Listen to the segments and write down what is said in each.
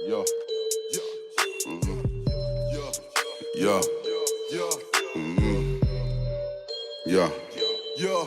Yeah. Yeah. Mm-hmm. Yeah. Yeah. Mm-hmm. Yeah. Yeah.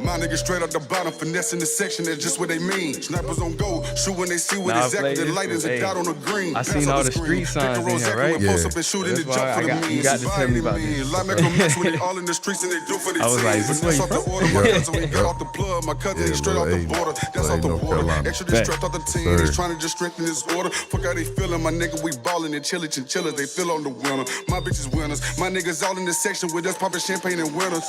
My niggas straight out the bottom, finessing the section, that's just what they mean. Snipers on go, shoot when they see what exactly the lightings are dot on the green. I seen all the street signs in here, right? Yeah. Post up and shoot in the jump for the means. You got to tell me about this. Like make them mess when they all in the streets and they do for the I was like, this way you from? My cousin, we got off the plug. My cousin, he's straight off the border. That's off the water. Extra distressed off the team. He's trying to just strengthen his order. Fuck how they feeling, my nigga. We ballin' and chillin', chinchillas. They feel on the winner. My bitches winners. My niggas all in the section with us poppin' champagne and winners.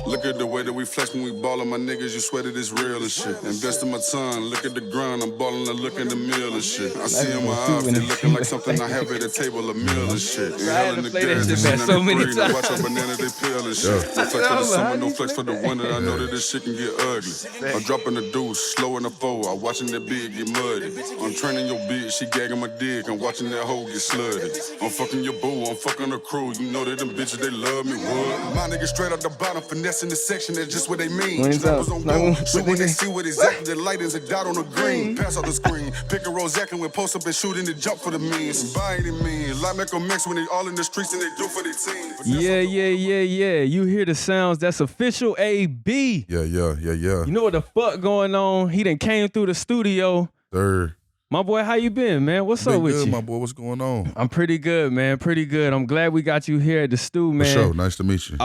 Look at the way that we flex when we ballin', my niggas. You swear that it's real and shit. Invest in my time. Look at the grind. I'm ballin' and look in the meal and shit. I see in my outfit looking like something I have at a table, a meal and shit. Inhaling the gas, and so many times. Watch a banana, they peel and shit. No flex for the summer, no flex for the winter. I know that this shit can get ugly. I'm dropping the deuce, slow in the foe. I'm watching that big get muddy. I'm training your bitch, she gagging my dick. I'm watching that hoe get slutty. I'm fucking your boo, I'm fucking the crew. You know that them bitches, they love me, what? My niggas straight out the bottom, finessing the section, that's just what they mean. Snappers on go, so when they see what exactly the light is a dot on the green. Pass out the screen, pick a Rosette and we post up and shoot in the jump for the means. By any means, like make them mix when they all in the streets and they do for their team. Yeah. You hear the sounds, that's official AB. Yeah. You know what the fuck going on? He done came through the studio. Sir. My boy, how you been, man? What's up with you? My boy, what's going on? I'm pretty good, man. Pretty good. I'm glad we got you here at the stew, man. For sure. Nice to meet you.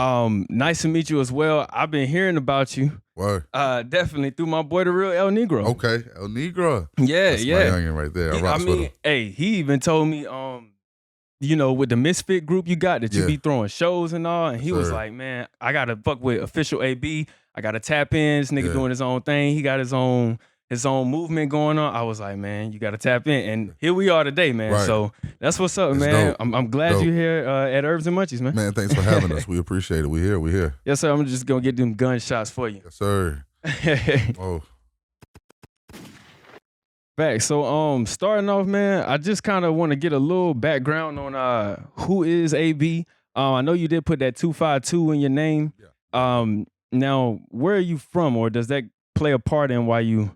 Nice to meet you as well. I've been hearing about you. What? Definitely through my boy, the real El Negro. Okay, El Negro. Yeah, That's yeah. my youngin' right there. I mean, hey, he even told me, you know, with the Mysfyt Group you got, that you be throwing shows and all, and he was like, man, I gotta fuck with official AB. I gotta tap in. This nigga doing his own thing. He got his own movement going on. I was like, man, you gotta tap in, and here we are today, man. Right. So that's what's up, man. I'm glad you're here at Herbs and Munchies, man. Man, thanks for having us. We appreciate it. We here. Yes, sir. I'm just gonna get them gunshots for you. Yes, sir. Oh. Back. So starting off, man, I just kind of want to get a little background on who is AB. I know you did put that 252 in your name. Yeah. Now, where are you from, or does that play a part in why you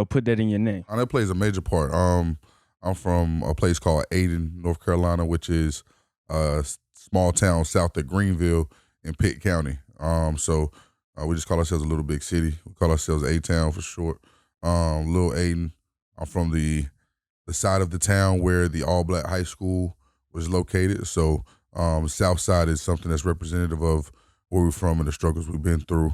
put that in your name? That plays a major part. I'm from a place called Ayden, North Carolina, which is a small town south of Greenville in Pitt County. So we just call ourselves a little big city. We call ourselves A-Town for short. Little Ayden. I'm from the side of the town where the all-black high school was located. So South Side is something that's representative of where we're from and the struggles we've been through,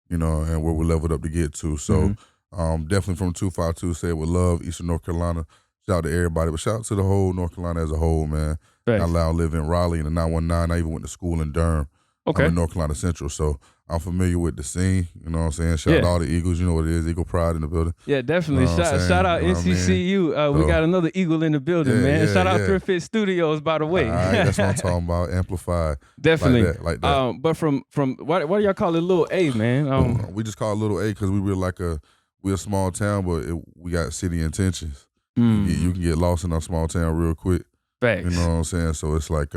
and where we leveled up to get to. So definitely from 252, say it with love, Eastern North Carolina. Shout out to everybody, but shout out to the whole North Carolina as a whole, man. Thanks. I now live in Raleigh in the 919. I even went to school in Durham. Okay. I'm in North Carolina Central, so I'm familiar with the scene. You know what I'm saying? Shout out to all the Eagles. You know what it is. Eagle Pride in the building. Yeah, definitely. Shout out NCCU. We got another Eagle in the building, man. Shout out Thrift Fit Studios, by the way. All right, that's what I'm talking about. Amplified. Definitely. Like that. But from why do y'all call it Little A, man? We just call it Little A because we're a small town, but we got city intentions. You can get lost in our small town real quick. Facts. You know what I'm saying? So it's like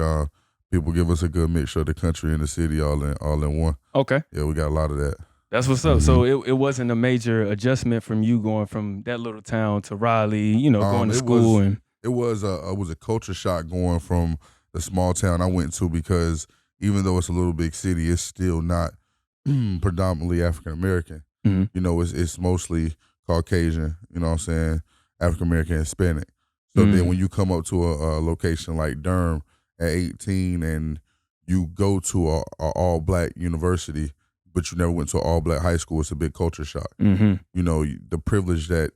people give us a good mixture of the country and the city all in one. Okay. Yeah, we got a lot of that. That's what's up. So it wasn't a major adjustment from you going from that little town to Raleigh, going to school. It was a culture shock going from the small town I went to, because even though it's a little big city, it's still not predominantly African American. It's mostly Caucasian, you know what I'm saying, African American, Hispanic. So then when you come up to a location like Durham at 18 and you go to a all-black university, but you never went to an all-black high school, it's a big culture shock. The privilege that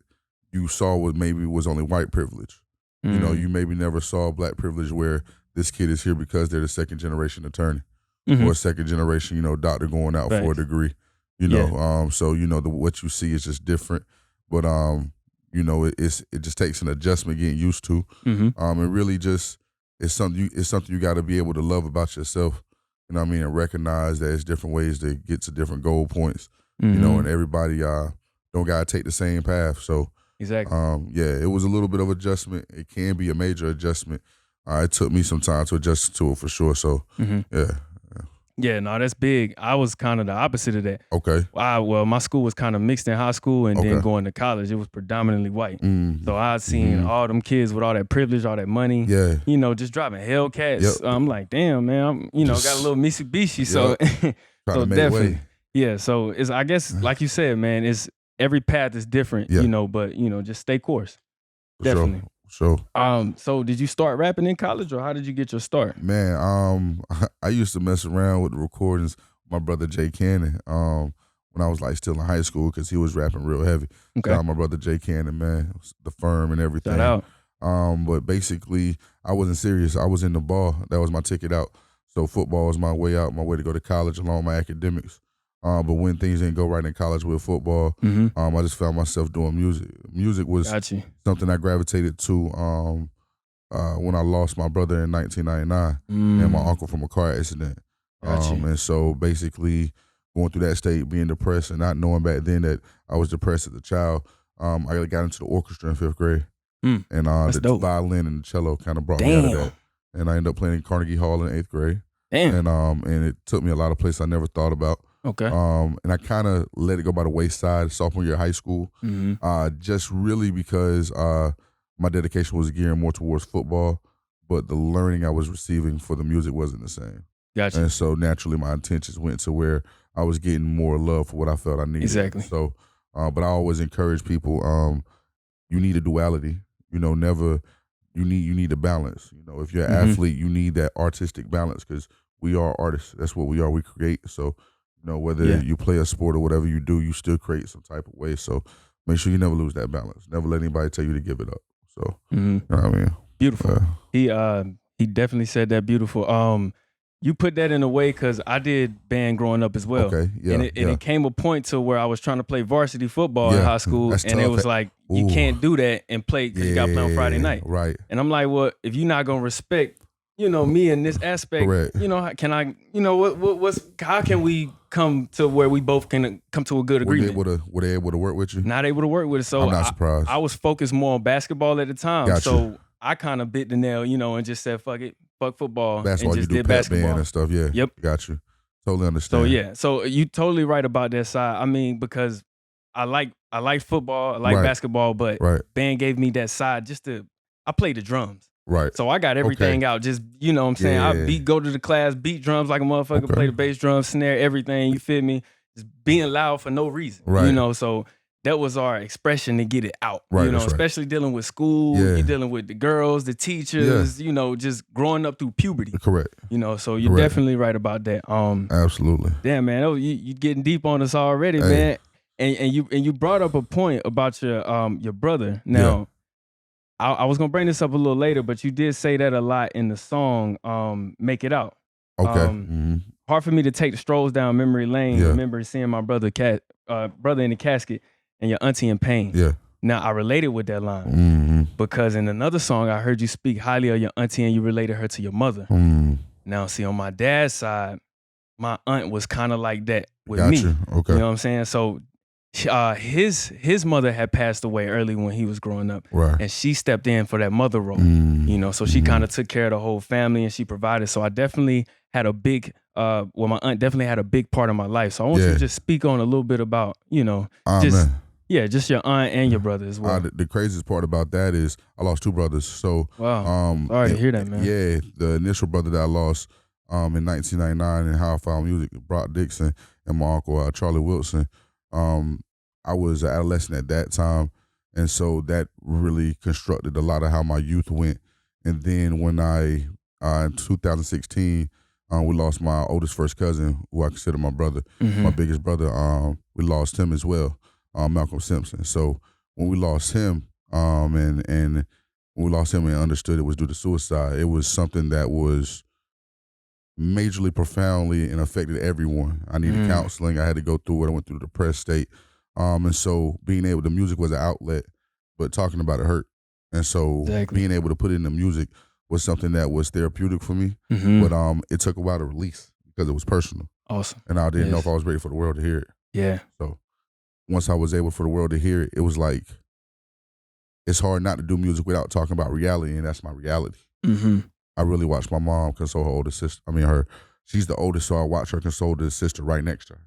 you saw was only white privilege. You maybe never saw black privilege where this kid is here because they're the second-generation attorney or a second-generation, doctor going out for a degree. So what you see is just different. But it just takes an adjustment getting used to. And really just it's something you got to be able to love about yourself. You know what I mean? And recognize that there's different ways to get to different goal points. And everybody don't gotta take the same path. So exactly. It was a little bit of adjustment. It can be a major adjustment. It took me some time to adjust to it for sure. So yeah. Yeah, no, that's big. I was kind of the opposite of that. Okay. Well, my school was kind of mixed in high school and then Okay. going to college. It was predominantly white. Mm. So I seen all them kids with all that privilege, all that money. Yeah. You know, just driving Hellcats. Yep. I'm like, damn, man. I'm, you know, got a little Mitsubishi. So, Trying to make definitely. way. Yeah. So it's, I guess, like you said, man, it's every path is different. Yeah. You know, but you know, just stay course. For Definitely. Sure. So did you start rapping in college, or how did you get your start? Man, I used to mess around with the recordings with my brother Jay Cannon when I was like still in high school because he was rapping real heavy. Okay. My brother Jay Cannon, man, the firm and everything. Shout out. But basically, I wasn't serious. I was in the ball. That was my ticket out. So football was my way out, my way to go to college along with my academics. But when things didn't go right in college with football, I just found myself doing music. Music was something I gravitated to when I lost my brother in 1999 and my uncle from a car accident. And so basically going through that state, being depressed and not knowing back then that I was depressed as a child, I got into the orchestra in 5th grade. And the violin and the cello kind of brought me out of that. And I ended up playing in Carnegie Hall in 8th grade. And it took me a lot of places I never thought about. Okay. And I kind of let it go by the wayside sophomore year of high school, just really because my dedication was gearing more towards football, but the learning I was receiving for the music wasn't the same. Gotcha. And so naturally my intentions went to where I was getting more love for what I felt I needed. Exactly. So, but I always encourage people, you need a duality, you know, you need a balance. You know, if you're an athlete, you need that artistic balance because we are artists. That's what we are. We create. So, you know, whether you play a sport or whatever you do, you still create some type of way. So make sure you never lose that balance. Never let anybody tell you to give it up. So, you know what I mean? Beautiful. He definitely said that beautiful. You put that in a way because I did band growing up as well. Okay, yeah. And it came a point to where I was trying to play varsity football in high school, and tough. it was like, you can't do that and play because you got to play on Friday night. Right. And I'm like, well, if you're not going to respect, you know, me in this aspect, Correct. you know, can I, you know, how can we come to where we both can come to a good agreement? Were they able to work with you? Not able to work with it. So I'm not surprised. I was focused more on basketball at the time. Gotcha. So I kind of bit the nail, you know, and just said, fuck it, fuck football. Basketball, and just you do did pep basketball. band and stuff, yeah. Yep. Got you. Totally understand. So you totally right about that side. I mean, because I like football, I like basketball, but band gave me that side I played the drums. Right. So I got everything out. Just, you know what I'm saying? I go to the class, beat drums like a motherfucker, play the bass drum, snare, everything, you feel me? Just being loud for no reason. Right. You know, so that was our expression to get it out. Right, you know, especially dealing with school, you're dealing with the girls, the teachers, you know, just growing up through puberty. Correct. You know, so you're definitely right about that. Absolutely. Damn, man, you getting deep on us already, man. And you brought up a point about your brother. Now, I was gonna bring this up a little later, but you did say that a lot in the song "Make It Out." Okay. Hard for me to take the strolls down memory lane. Remember seeing my brother in the casket and your auntie in pain. Yeah. Now I related with that line because in another song I heard you speak highly of your auntie and you related her to your mother. Now, see, on my dad's side, my aunt was kind of like that with me. Okay. You know what I'm saying? So his mother had passed away early when he was growing up, and she stepped in for that mother role. You know, so she kind of took care of the whole family and she provided. So I definitely had a big, my aunt definitely had a big part of my life. So I want you to just speak on a little bit about, you know, just your aunt and your brother as well. The craziest part about that is I lost 2 brothers. So sorry to hear that, man. Yeah, the initial brother that I lost in 1999 in How I Found Music, Brock Dixon, and my uncle Charlie Wilson. I was an adolescent at that time, and so that really constructed a lot of how my youth went. And then when in 2016, we lost my oldest first cousin, who I consider my brother, my biggest brother. We lost him as well, Malcolm Simpson. So when we lost him, and when we lost him and understood it was due to suicide, it was something that was majorly, profoundly, and affected everyone. I needed counseling. I had to go through it. I went through the depressed state. And so the music was an outlet, but talking about it hurt. And so being able to put it in the music was something that was therapeutic for me. But it took a while to release because it was personal. Awesome. And I didn't know if I was ready for the world to hear it. Yeah. So once I was able for the world to hear it, it was like, it's hard not to do music without talking about reality, and that's my reality. I really watched my mom console her older sister. she's the oldest, so I watched her console the sister right next to her.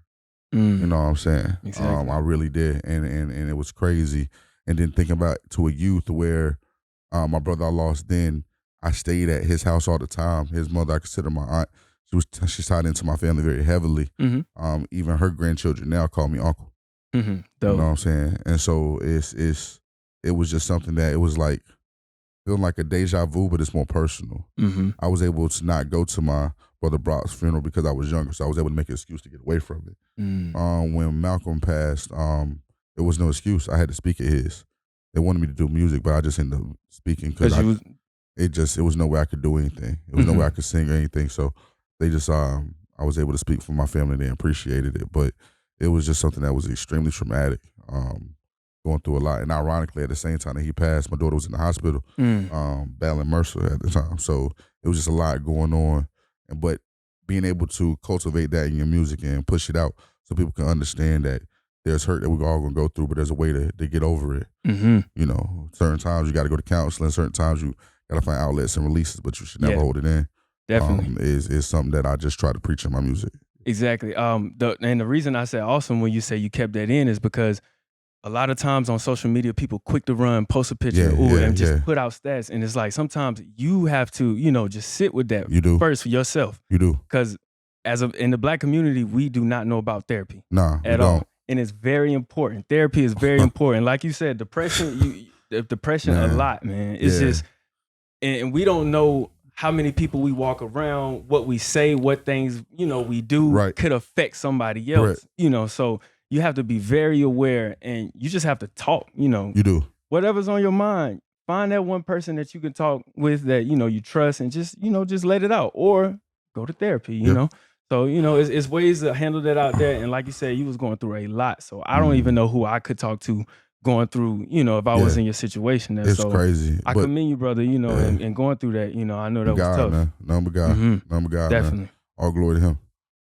Mm. You know what I'm saying? Exactly. I really did, and it was crazy. And then thinking about to a youth where my brother I lost then, I stayed at his house all the time. His mother, I consider my aunt. She's tied into my family very heavily. Mm-hmm. Even her grandchildren now call me uncle. Mm-hmm. You know what I'm saying? And so it was just something that it was like feeling like a deja vu, but it's more personal. Mm-hmm. I was able to not go to my brother Brock's funeral because I was younger, so I was able to make an excuse to get away from it. When Malcolm passed, there was no excuse. I had to speak at his. They wanted me to do music, but I just ended up speaking because it was no way I could do anything. It was no way I could sing or anything. So they just I was able to speak for my family. They appreciated it, but it was just something that was extremely traumatic. Going through a lot, and ironically, at the same time that he passed, my daughter was in the hospital, battling MRSA at the time. So it was just a lot going on, but being able to cultivate that in your music and push it out so people can understand that there's hurt that we're all gonna go through, but there's a way to get over it. You know, certain times you got to go to counseling. Certain times you got to find outlets and releases, but you should never hold it in. Definitely, is something that I just try to preach in my music. Exactly. And the reason I said awesome when you say you kept that in is because a lot of times on social media, people quick to run, post a picture, and just put out stats. And it's like sometimes you have to, just sit with that first for yourself. You do. Because in the Black community, we do not know about therapy. Nah, at all. And it's very important. Therapy is very important. Like you said, depression, a lot, man. It's just, and we don't know how many people we walk around, what we say, what things, we do could affect somebody else, so you have to be very aware, and you just have to talk, You do. Whatever's on your mind, find that one person that you can talk with that, you trust, and just let it out, or go to therapy, you know? So, it's ways to handle that out there. And like you said, you was going through a lot. So I don't even know who I could talk to going through, if I was in your situation. There. It's crazy. I commend you, brother, and going through that, I know that was tough. Man. Number God. Number God. Definitely. Man. All glory to him.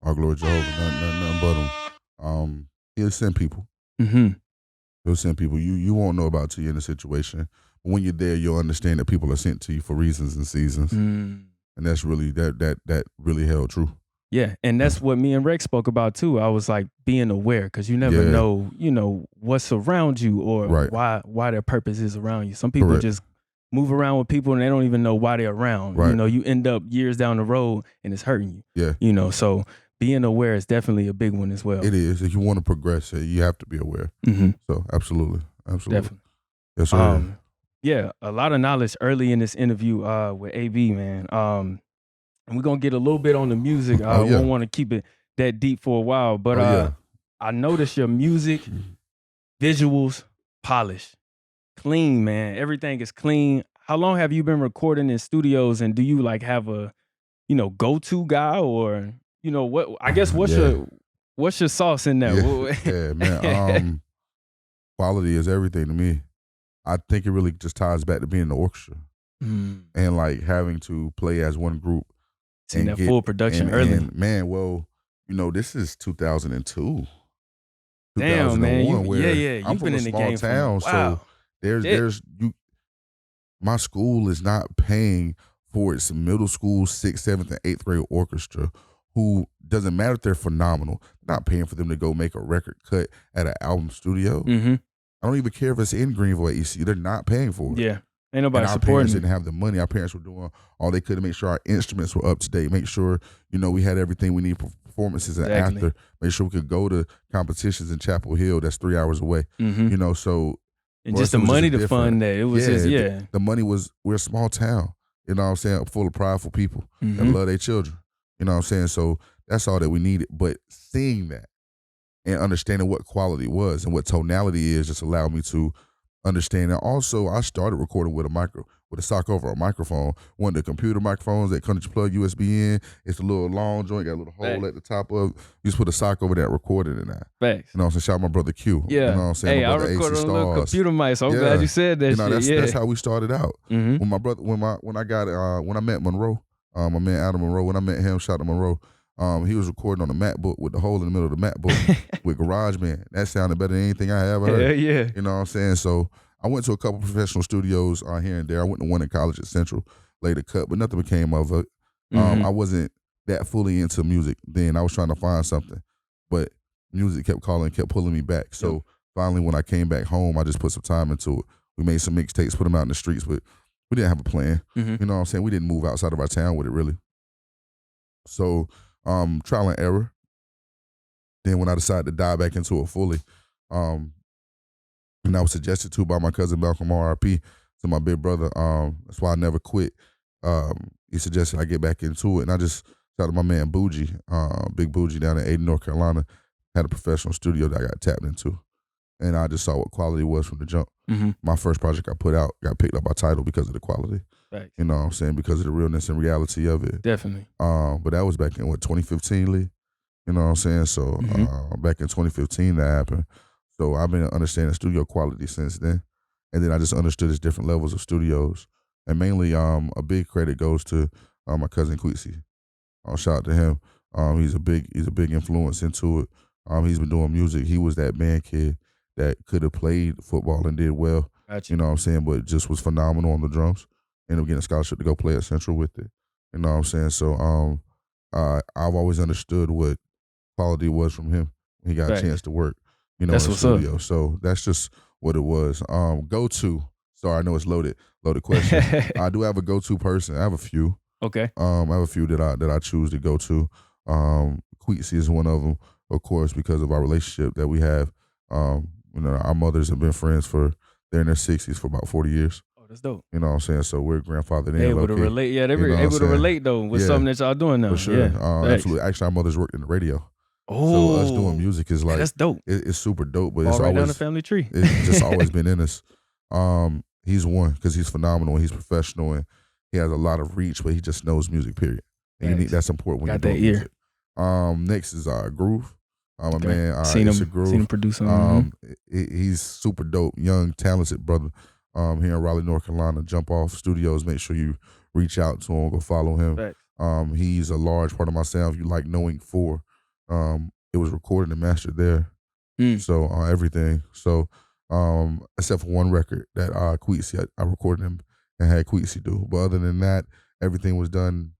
All glory to Jehovah. Nothing but him. He'll send people. He'll send people. You won't know about till you're in a situation. But when you're there, you'll understand that people are sent to you for reasons and seasons. And that's really, that really held true. Yeah, and that's what me and Rex spoke about too. I was like being aware, because you never know, what's around you or why their purpose is around you. Some people just move around with people and they don't even know why they're around. You end up years down the road and it's hurting you. Yeah. So being aware is definitely a big one as well. It is. If you want to progress, you have to be aware. So absolutely. Definitely. Yes, sir. Yeah, a lot of knowledge early in this interview with AB, man. And we're going to get a little bit on the music. We don't want to keep it that deep for a while. But I noticed your music, visuals, polished, clean, man. Everything is clean. How long have you been recording in studios? And do you like have a, go-to guy, or, what? I guess what's your sauce in there? Yeah, man. Quality is everything to me. I think it really just ties back to being in the orchestra and like having to play as one group. Seen that full production early. And man, this is 2002. Damn, man. I'm from a small town, so there's my school is not paying for its middle school, 6th, 7th, and 8th grade orchestra, who doesn't matter if they're phenomenal, not paying for them to go make a record cut at an album studio. I don't even care if it's in Greenville at ECU. They're not paying for it. Yeah. Ain't nobody and our supporting. Parents didn't have the money. Our parents were doing all they could to make sure our instruments were up to date, make sure, we had everything we need for performances and after, make sure we could go to competitions in Chapel Hill that's 3 hours away. So and just the money to fund that. It was the money was, we're a small town, full of prideful people that love their children. So that's all that we needed. But seeing that and understanding what quality was and what tonality is just allowed me to understand. And also, I started recording with a sock over a microphone, one of the computer microphones that comes to plug USB in. It's a little long joint, got a little hole at the top of it. You just put a sock over that, recorded in that. Facts. Shout out my brother Q. Yeah. Hey, I recorded on a little computer mic, so I'm glad you said that shit. That's how we started out. When my brother, when I met Monroe, my man Adam Monroe, when I met him, shout out to Monroe. He was recording on a MacBook with the hole in the middle of the MacBook with GarageBand. That sounded better than anything I ever heard. Yeah. You know what I'm saying? So I went to a couple professional studios here and there. I went to one in college at Central, later cut, but nothing became of it. I wasn't that fully into music then. I was trying to find something, but music kept calling, kept pulling me back. So finally, when I came back home, I just put some time into it. We made some mixtapes, put them out in the streets, but we didn't have a plan. You know what I'm saying? We didn't move outside of our town with it, really. So trial and error. Then when I decided to dive back into it fully, and I was suggested to by my cousin Malcolm, RIP, to my big brother. That's why I never quit. He suggested I get back into it, and I just shout out to my man Bougie, Big Bougie down in Ayden, North Carolina, had a professional studio that I got tapped into, and I just saw what quality was from the jump. My first project I put out got picked up by Tidal because of the quality. Right. You know what I'm saying? Because of the realness and reality of it. Definitely. But that was back in 2015, Lee. You know what I'm saying? So back in 2015 that happened. So I've been understanding studio quality since then. And then I just understood there's different levels of studios. And mainly a big credit goes to my cousin Queetsy. Shout out to him. He's a big influence into it. He's been doing music. He was that band kid that could have played football and did well. Gotcha. You know what I'm saying? But just was phenomenal on the drums. Ended up getting a scholarship to go play at Central with it. You know what I'm saying? So I've always understood what quality was from him. He got a chance to work, you know, that's in the what's studio. up. So that's just what it was. Go-to. Sorry, I know it's loaded question. I do have a go-to person. I have a few. Okay. I have a few that I choose to go to. Queetsy is one of them, of course, because of our relationship that we have. You know, our mothers have been friends they're in their 60s for about 40 years. Oh, that's dope. You know what I'm saying? So we're grandfathered in. They able to relate. Yeah, they're able to relate though with something that y'all doing now. For sure. Absolutely. Actually, our mothers worked in the radio. Oh, so us doing music is like that's dope. It's super dope, but All it's right always down the family tree. It's just always been in us. He's one because he's phenomenal and he's professional and he has a lot of reach, but he just knows music. Period. And that's important when Got you do that ear. music. Next is Groove. My man, seen Groove. him produce. He's super dope, young, talented brother. Here in Raleigh, North Carolina, Jump Off Studios. Make sure you reach out to him, go follow him. He's a large part of my sound. If you like Knowing 4, it was recorded and mastered there. So everything. So except for one record that Queetsy, I recorded him and had Queetsy do. But other than that, everything was done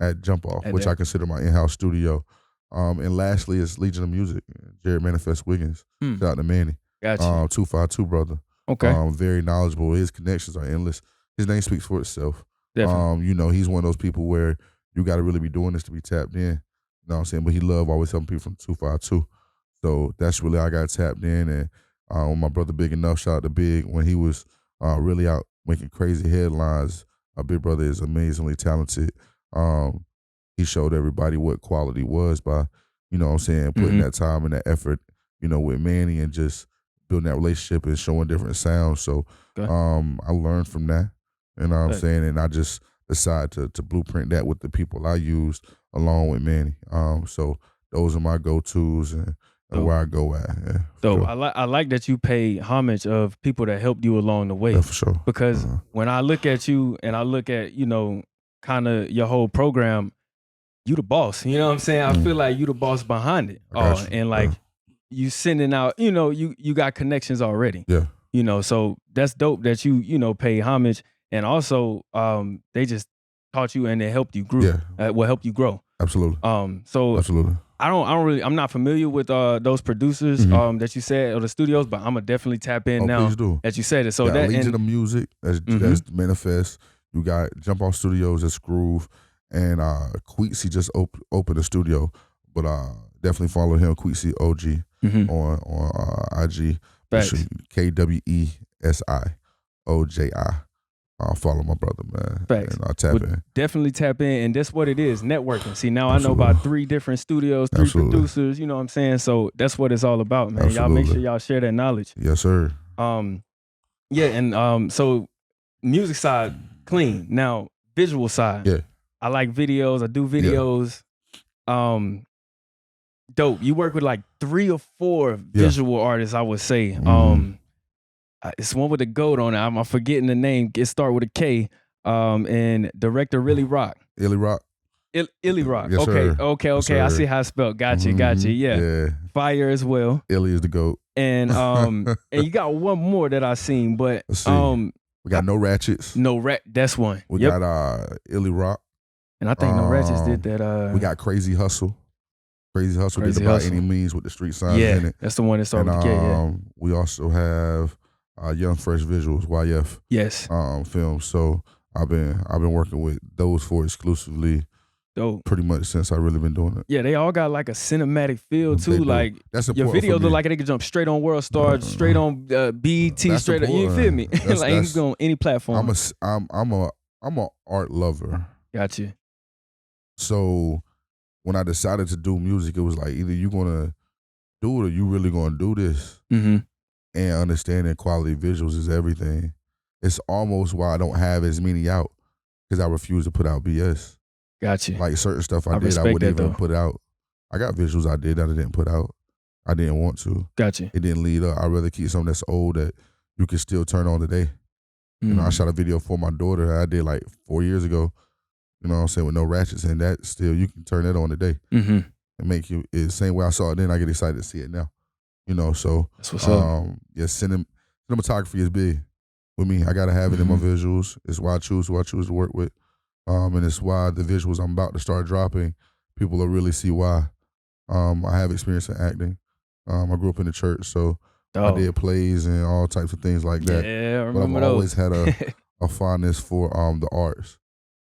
at Jump Off, which I consider my in-house studio. And lastly is Legion of Music, Jared Manifest Wiggins. Shout out to Manny. Gotcha. 252 brother. Okay. Very knowledgeable. His connections are endless. His name speaks for itself. Definitely. You know, he's one of those people where you got to really be doing this to be tapped in. You know what I'm saying? But he loved always helping people from 252. So that's really how I got tapped in. And when my brother Big Enough, shout out to Big, when he was really out making crazy headlines, my big brother is amazingly talented. He showed everybody what quality was by, you know what I'm saying, putting that time and that effort, you know, with Manny and just building that relationship and showing different sounds. So I learned from that, you know what I'm saying, and I just decided to blueprint that with the people I used along with Manny. So those are my go-tos and where I go at. Yeah, so sure. I like that you pay homage of people that helped you along the way. Yeah, for sure. Because when I look at you and I look at, you know, kind of your whole program, you the boss. You know what I'm saying? I feel like you the boss behind it. And like you sending out, you know, you got connections already. Yeah. You know, so that's dope that you know, pay homage. And also they just taught you and they helped you grow. Yeah. Will help you grow. Absolutely. So absolutely. I'm not familiar with those producers that you said or the studios, but I'm gonna definitely tap in now that you said it. So that Legion of Music, that's Manifest. You got Jump Off Studios, that's Groove, and Queetsy just opened a studio, but definitely follow him, Queetsy OG on IG. KWESI follow my brother, man. Facts. And I tap in. Definitely tap in, and that's what it is, networking. See, now I know about 3 different studios, 3 producers, you know what I'm saying? So that's what it's all about, man. Y'all make sure y'all share that knowledge. Yes, sir. Yeah, and so music side, clean. Now, visual side. Yeah. I like videos. I do videos. Yeah. Dope. You work with like 3 or 4 visual artists, I would say. It's one with a goat on it. I'm forgetting the name. It start with a K. And director Really Rock. Illy Rock. Illy Rock. Yes, okay. Yes, I see how it's spelled. Gotcha. Yeah. Fire as well. Illy is the goat. And and you got one more that I seen, but we got No Ratchets. That's one. We got Illy Rock. And I think No Ratchets did that. We got Crazy Hustle. Crazy Hustle did About Any Means with the street signs in it. That's the one that started with the K. Yeah. We also have Young Fresh Visuals, YF. Yes. Films. So I've been working with those four exclusively. Dope. Pretty much since I really been doing it. Yeah, they all got like a cinematic feel too. Like that's your video look like they could jump straight on World Star, straight on BET, straight on. You feel me? Like you can go on any platform. I'm a art lover. Got you. So when I decided to do music, it was like either you gonna do it or you really gonna do this. Mm-hmm. And understanding quality visuals is everything. It's almost why I don't have as many out because I refuse to put out BS. Got you. Like certain stuff I did, I wouldn't even put out. I got visuals I did that I didn't put out. I didn't want to. Got you. It didn't lead up. I'd rather keep something that's old that you can still turn on today. You know, I shot a video for my daughter I did like 4 years ago. You know what I'm saying, with no ratchets, and that still you can turn that on today and make you. It's the same way I saw it then. I get excited to see it now. You know, so that's what's up. Yeah, cinematography is big with me. I gotta have it in my visuals. It's why I choose who I choose to work with. And it's why the visuals I'm about to start dropping, people will really see why. I have experience in acting. I grew up in the church, so I did plays and all types of things like that. Yeah, I But remember I've always had a fondness for the arts.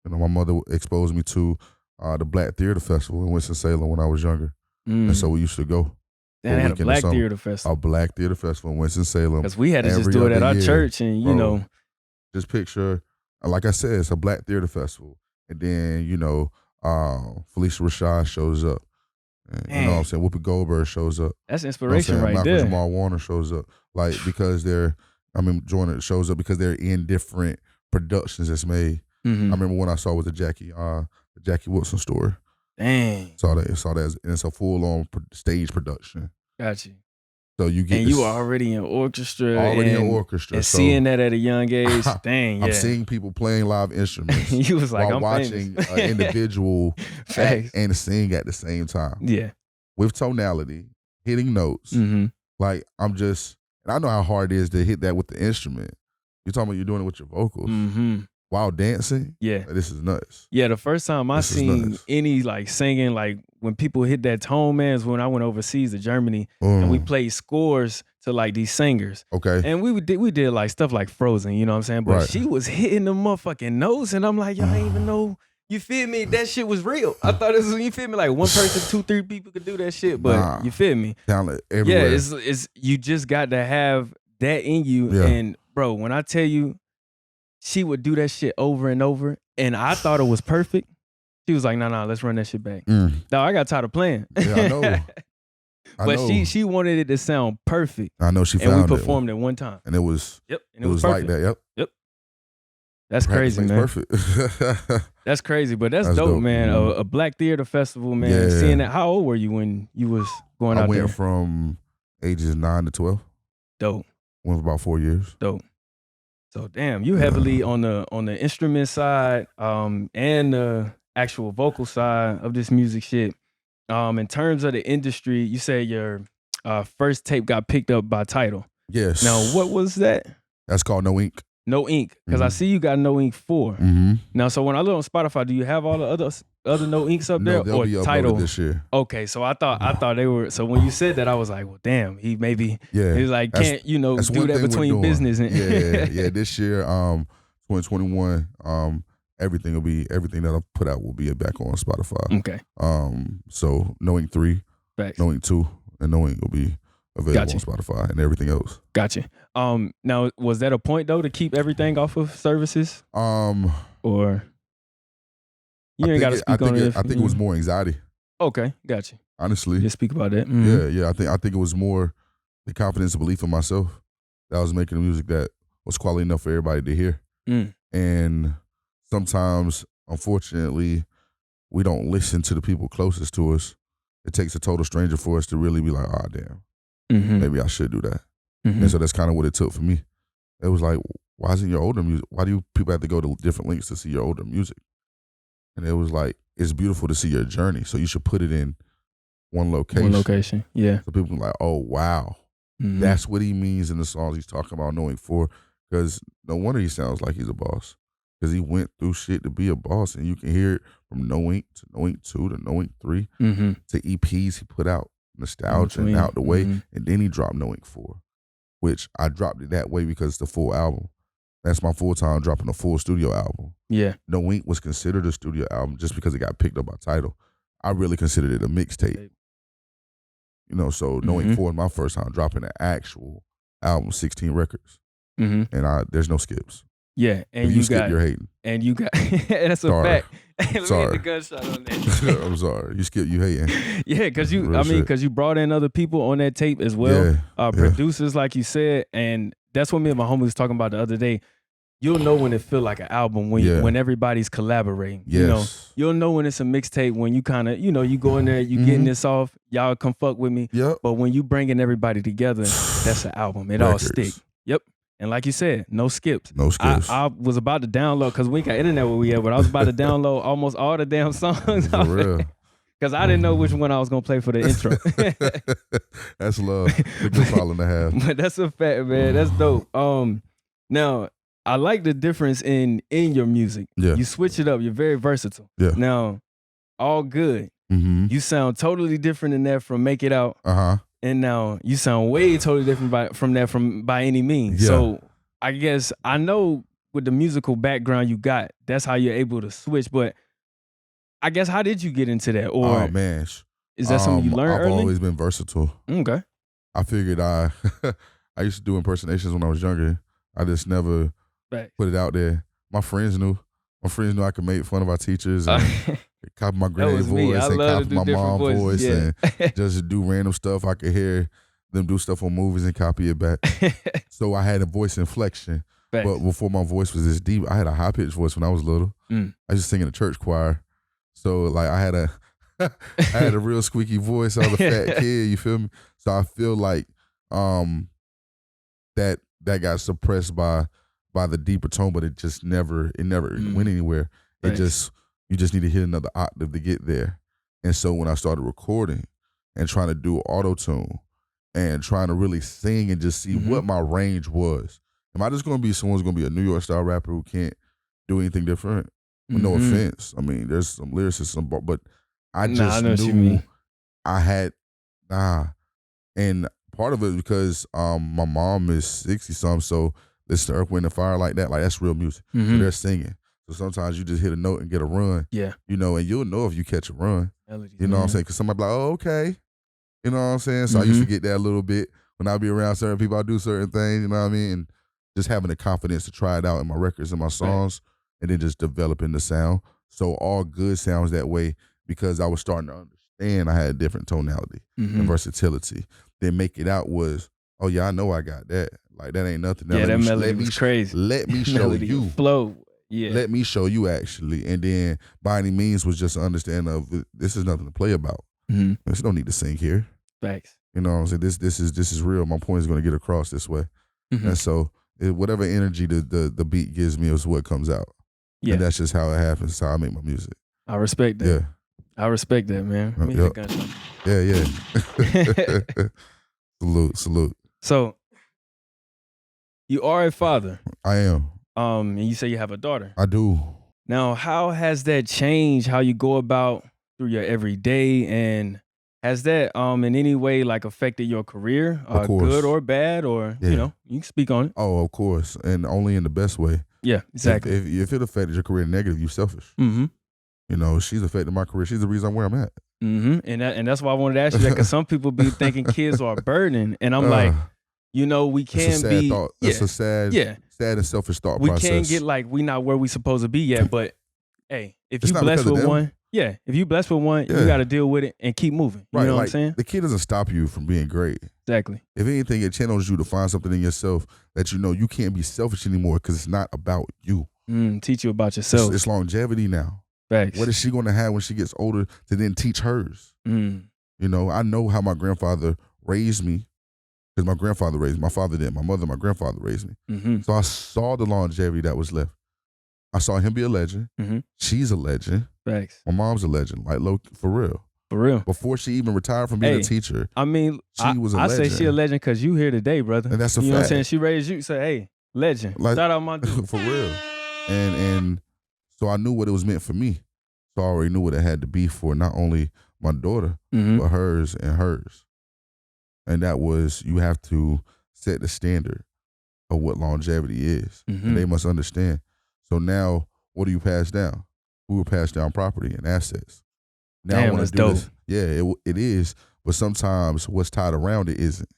You know, my mother exposed me to the Black Theater Festival in Winston-Salem when I was younger. And so we used to go. They had a Black Theater Festival. A Black Theater Festival in Winston-Salem. Because we had to just do it at our church and, you know. Just picture, like I said, it's a Black Theater Festival. And then, you know, Phylicia Rashad shows up. And, you know what I'm saying? Whoopi Goldberg shows up. That's inspiration you know right there. Jamal Warner shows up. Like, because Jordan shows up because they're in different productions that's made. I remember when I saw with the Jackie Wilson story. Dang. Saw that, and it's a full-on stage production. Got you. So you get and you were already in orchestra. And so seeing that at a young age, dang, I'm seeing people playing live instruments. You was like, while I'm watching an individual act and sing at the same time. Yeah. With tonality, hitting notes. Like, and I know how hard it is to hit that with the instrument. You're talking about you're doing it with your vocals. While dancing, like, this is nuts. Yeah, the first time I seen any like singing, like when people hit that tone, man, is when I went overseas to Germany and we played scores to like these singers. Okay. And we did like stuff like Frozen, you know what I'm saying? But she was hitting the motherfucking notes, and I'm like, y'all ain't even know. You feel me? That shit was real. I thought this was, you feel me? Like one person, 2, 3 people could do that shit, but you feel me? Talent everywhere. Yeah, it's you just got to have that in you. Yeah. And bro, when I tell you, she would do that shit over and over, and I thought it was perfect. She was like, nah, let's run that shit back. No, I got tired of playing. Yeah, I know. But she wanted it to sound perfect. I know she found it. And we performed it one time. And it was and it was like that. Yep. That's crazy, man. Perfect. That's crazy, but that's dope, man. A Black Theater Festival, man. Yeah. Seeing that. How old were you when you was going out there? I went from ages 9 to 12. Dope. Went for about 4 years. Dope. So damn, you heavily on the instrument side, and the actual vocal side of this music shit. In terms of the industry, you said your first tape got picked up by Tidal. Yes. Now, what was that? That's called No Ink. No Ink, because I see you got No Ink 4. Now, so when I look on Spotify, do you have all the other No Inks up there? No, they'll be Tidal this year. Okay, so I thought they were. So when you said that, I was like, well, damn, he maybe he's like can't do that between business and yeah. This year, 2021, everything that I put out will be back on Spotify. Okay. So No Ink 3, No Ink 2, and No Ink will be available on Spotify and everything else. Gotcha. Now, was that a point though to keep everything off of services? Or you ain't got to speak on it. I think it was more anxiety. Okay, gotcha. Honestly, just speak about that. Yeah. I think it was more the confidence and belief in myself that I was making the music that was quality enough for everybody to hear. And sometimes, unfortunately, we don't listen to the people closest to us. It takes a total stranger for us to really be like, damn. Maybe I should do that. And so that's kind of what it took for me. It was like, why isn't your older music? Why do people have to go to different links to see your older music? And it was like, it's beautiful to see your journey. So you should put it in one location. Yeah. So people are like, oh, wow. That's what he means in the songs he's talking about knowing for. Because no wonder he sounds like he's a boss. because he went through shit to be a boss, and you can hear it from No Ink to No Ink 2 to No Ink 3 to EPs he put out, Nostalgia and Out the Way, and then he dropped No Ink 4, which I dropped it that way because it's the full album. That's my full time dropping a full studio album. Yeah. No Ink was considered a studio album just because it got picked up by Tidal. I really considered it a mixtape. You know, so No Ink 4 is my first time dropping an actual album, 16 records. And there's no skips. Yeah, and if you skip, you're hating. And you got that's a sorry. fact. Let me sorry. hit the gunshot on that. I'm sorry. You skip, you hating. Yeah, because you brought in other people on that tape as well. Producers, like you said, and that's what me and my homie was talking about the other day. You'll know when it feel like an album when everybody's collaborating. Yes. You know, you'll know when it's a mixtape when you kind of, you go in there, you getting this off, y'all come fuck with me. Yep. But when you bringing everybody together, that's an album. It all stick. Yep. And like you said, no skips. No skips. I was about to download, because we got internet where we at, but I was about to download almost all the damn songs. For real. Because I didn't know which one I was going to play for the intro. That's love. It's a good problem to have. But that's a fact, man. That's dope. Now, I like the difference in your music. Yeah. You switch it up. You're very versatile. Yeah. Now, all good. You sound totally different in that from Make It Out. And now you sound way totally different by any means. Yeah. So I guess I know with the musical background you got, that's how you're able to switch. But I guess how did you get into that? Or oh man, is that something you learned early? I've always been versatile. Okay. I figured I used to do impersonations when I was younger. I just never put it out there. My friends knew. My friends knew I could make fun of our teachers and copy my granny voice and copy my mom's voice and just do random stuff. I could hear them do stuff on movies and copy it back. So I had a voice inflection. But before my voice was this deep, I had a high-pitched voice when I was little. I used to sing in a church choir. So like I had a real squeaky voice. I was a fat kid, you feel me? So I feel like that got suppressed by the deeper tone, but it never went anywhere. You just need to hit another octave to get there. And so when I started recording and trying to do auto-tune and trying to really sing and just see what my range was. Am I just gonna be someone's gonna be a New York style rapper who can't do anything different? With no offense. I mean, there's some lyricism, but I just knew I had and part of it is because my mom is 60-something, so listen to Earth, Wind, and Fire like that, like that's real music. So they're singing. So sometimes you just hit a note and get a run. Yeah. You know, and you'll know if you catch a run. You know what I'm saying? Because somebody be like, oh, okay. You know what I'm saying? So I used to get that a little bit when I be around certain people. I do certain things, you know what I mean? And just having the confidence to try it out in my records and my songs and then just developing the sound. So All Good sounds that way because I was starting to understand I had a different tonality and versatility. Then Make It Out was, oh yeah, I know I got that. Like that ain't nothing. Now, that melody was crazy. Let me show you. Flow. Yeah. Let me show you actually. And then By Any Means was just an understanding of this is nothing to play about. There's no need to sing here. Facts. You know what I'm saying? This is real. My point is gonna get across this way. And so whatever energy the beat gives me is what comes out. Yeah. And that's just how it happens. It's how I make my music. I respect that. Yeah. I respect that, man. Yeah. Salute. So you are a father. I am. And you say you have a daughter. I do. Now, how has that changed how you go about through your everyday, and has that in any way like affected your career, good or bad, or you know, you can speak on it. Oh, of course, and only in the best way. Yeah, exactly. If it affected your career negative, you're selfish. You know, she's affected my career. She's the reason I'm where I'm at. And that's why I wanted to ask you that, because some people be thinking kids are a burden, and I'm like, you know, we can't be. It's a sad and selfish thought we process. We can't get like we not where we supposed to be yet. But hey, if you blessed with one, if you blessed with one, you got to deal with it and keep moving. You know what I'm saying? The kid doesn't stop you from being great. Exactly. If anything, it channels you to find something in yourself that you know you can't be selfish anymore because it's not about you. Teach you about yourself. It's longevity now. Facts. What is she going to have when she gets older to then teach hers? You know, I know how my grandfather raised me. Because my grandfather raised me. My father didn't. My mother, my grandfather raised me. So I saw the longevity that was left. I saw him be a legend. She's a legend. Facts. My mom's a legend. Like, for real. For real. Before she even retired from being a teacher. I mean, she was a legend. I say she a legend because you here today, brother. And that's a fact. You know what I'm saying? She raised you. Say, hey, legend. Like, shout out my dude. For real. And so I knew what it was meant for me. So I already knew what it had to be for not only my daughter, but hers and hers. And that was, you have to set the standard of what longevity is. And they must understand. So now, what do you pass down? We will pass down property and assets. Now I want to do this. Yeah, it is. But sometimes what's tied around it isn't.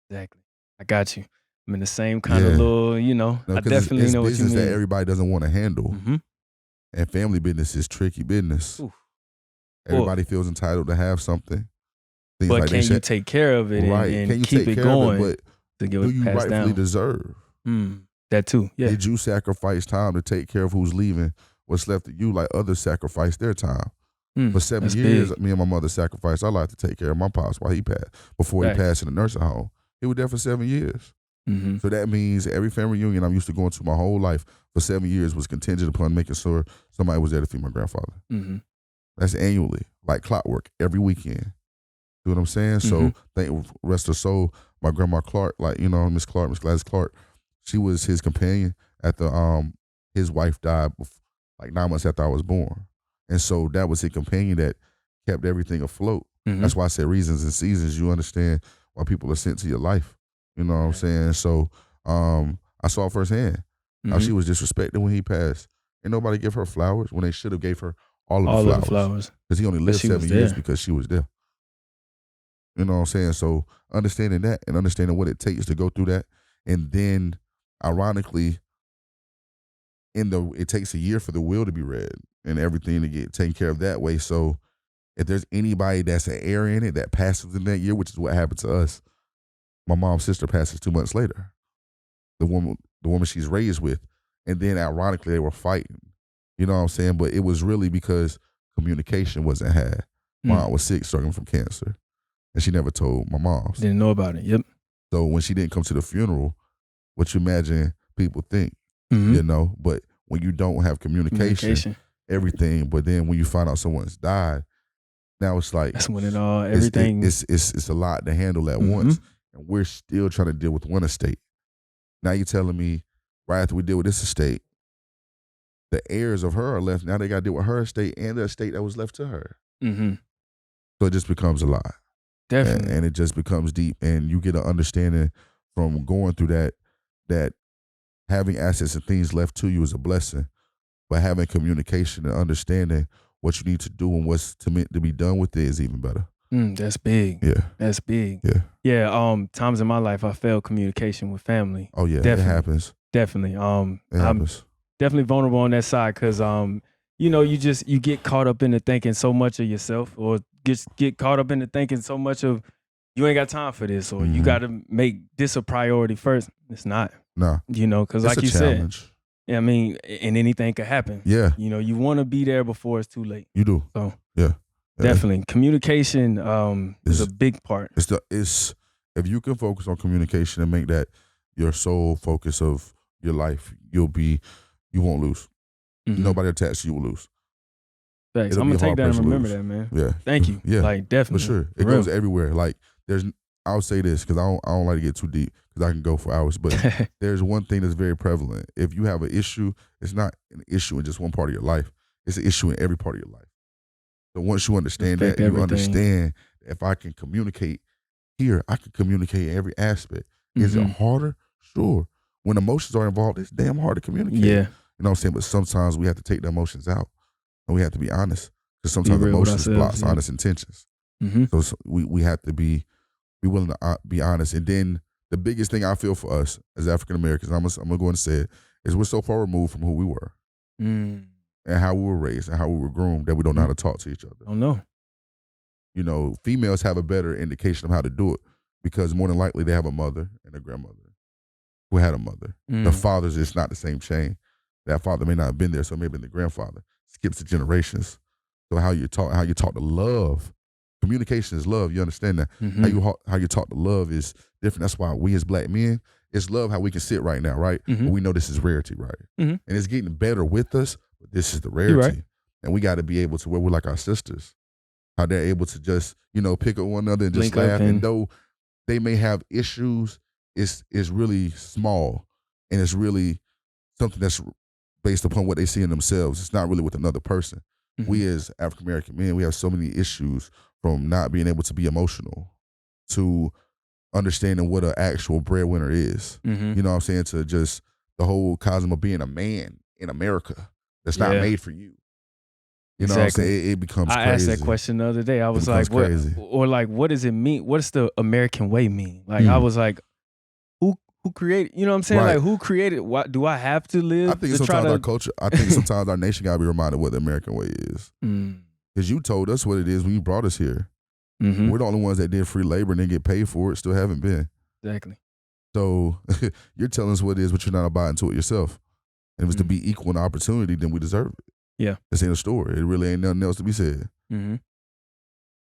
Exactly. I got you. I'm in the same kind of little, No, I definitely it's know what you business mean. that everybody doesn't want to handle. And family business is tricky business. Oof. Everybody feels entitled to have something. But like can you take care of it and keep it going to get do you passed rightfully down? deserve? That too, yeah. Did you sacrifice time to take care of who's leaving? What's left of you, like others sacrifice their time? For 7 years, big. me and my mother sacrificed our life to take care of my pops while he passed. Before he passed in the nursing home, he was there for 7 years. So that means every family reunion I'm used to going to my whole life for 7 years was contingent upon making sure somebody was there to feed my grandfather. That's annually, like clockwork, every weekend. You know what I'm saying? So thank rest of soul, my grandma Clark, like, you know, Miss Gladys Clark, she was his companion after his wife died like 9 months after I was born. And so that was his companion that kept everything afloat. That's why I said reasons and seasons. You understand why people are sent to your life. You know what I'm saying? So I saw firsthand how she was disrespected when he passed. Ain't nobody give her flowers when they should have gave her all of the flowers. Because he only lived 7 years because she was there. You know what I'm saying? So understanding that and understanding what it takes to go through that. And then ironically, it takes a year for the will to be read and everything to get taken care of that way. So if there's anybody that's an heir in it that passes in that year, which is what happened to us, my mom's sister passes 2 months later. The woman she's raised with. And then ironically they were fighting. You know what I'm saying? But it was really because communication wasn't had. My aunt was sick, struggling from cancer. And she never told my mom. Didn't know about it, yep. So when she didn't come to the funeral, what you imagine people think, you know? But when you don't have communication, everything, but then when you find out someone's died, now it's like that's when everything it's a lot to handle at once. And we're still trying to deal with one estate. Now you're telling me right after we deal with this estate, the heirs of her are left. Now they got to deal with her estate and the estate that was left to her. So it just becomes a lot. Definitely. And it just becomes deep. And you get an understanding from going through that having assets and things left to you is a blessing. But having communication and understanding what you need to do and what's meant to be done with it is even better. That's big. Yeah. That's big. Yeah. Yeah. Times in my life I failed communication with family. Oh yeah, definitely. It happens. Definitely. It happens. I'm definitely vulnerable on that side because you know, you get caught up into thinking so much of yourself, or get caught up into thinking so much of you ain't got time for this, or you got to make this a priority first. It's not. No. You know, because like you said, I mean, and anything could happen. Yeah. You know, you want to be there before it's too late. You do. So yeah. Definitely. Communication is a big part. It's if you can focus on communication and make that your sole focus of your life, you won't lose. Nobody attached to you will lose. Thanks. I'm gonna take that and remember that, man. Yeah. Thank you. Yeah. Like definitely. For sure. It goes everywhere. Like I'll say this because I don't like to get too deep because I can go for hours. But there's one thing that's very prevalent. If you have an issue, it's not an issue in just one part of your life. It's an issue in every part of your life. So once you understand that, you understand if I can communicate here, I can communicate in every aspect. Is it harder? Sure. When emotions are involved, it's damn hard to communicate. Yeah. You know what I'm saying? But sometimes we have to take the emotions out and we have to be honest. Because sometimes emotions blocks honest intentions. So we have to be willing to be honest. And then the biggest thing I feel for us as African Americans, I'm gonna go and say it, is we're so far removed from who we were. And how we were raised and how we were groomed that we don't know how to talk to each other. Oh no. You know, females have a better indication of how to do it because more than likely they have a mother and a grandmother who had a mother. The fathers, it's not the same chain. That father may not have been there, so maybe the grandfather skips the generations. So how you talk to love, communication is love. You understand that? How you talk to love is different. That's why we as black men, it's love how we can sit right now, right? But we know this is rarity, right? And it's getting better with us. But this is the rarity. Right. And we got to be able to, where we're like our sisters, how they're able to just, you know, pick up one another and just laugh. And though they may have issues, it's really small. And it's really something that's based upon what they see in themselves. It's not really with another person. Mm-hmm. We as African American men, we have so many issues, from not being able to be emotional to understanding what an actual breadwinner is. Mm-hmm. You know what I'm saying? To just the whole cosm of being a man in America that's not made for you. You know what I'm saying? It becomes crazy. I asked that question the other day. I was like, what, crazy. Or like, what does it mean? What does the American way mean? Like, I was like, who created, you know what I'm saying? Right. Like, who created, what do I have to live? I think sometimes our culture, I think sometimes our nation got to be reminded what the American way is. Because you told us what it is when you brought us here. Mm-hmm. We're the only ones that did free labor and didn't get paid for it, still haven't been. Exactly. So you're telling us what it is, but you're not abiding to it yourself. And if it's to be equal in opportunity, then we deserve it. Yeah. It's in the story. It really ain't nothing else to be said. Mm-hmm.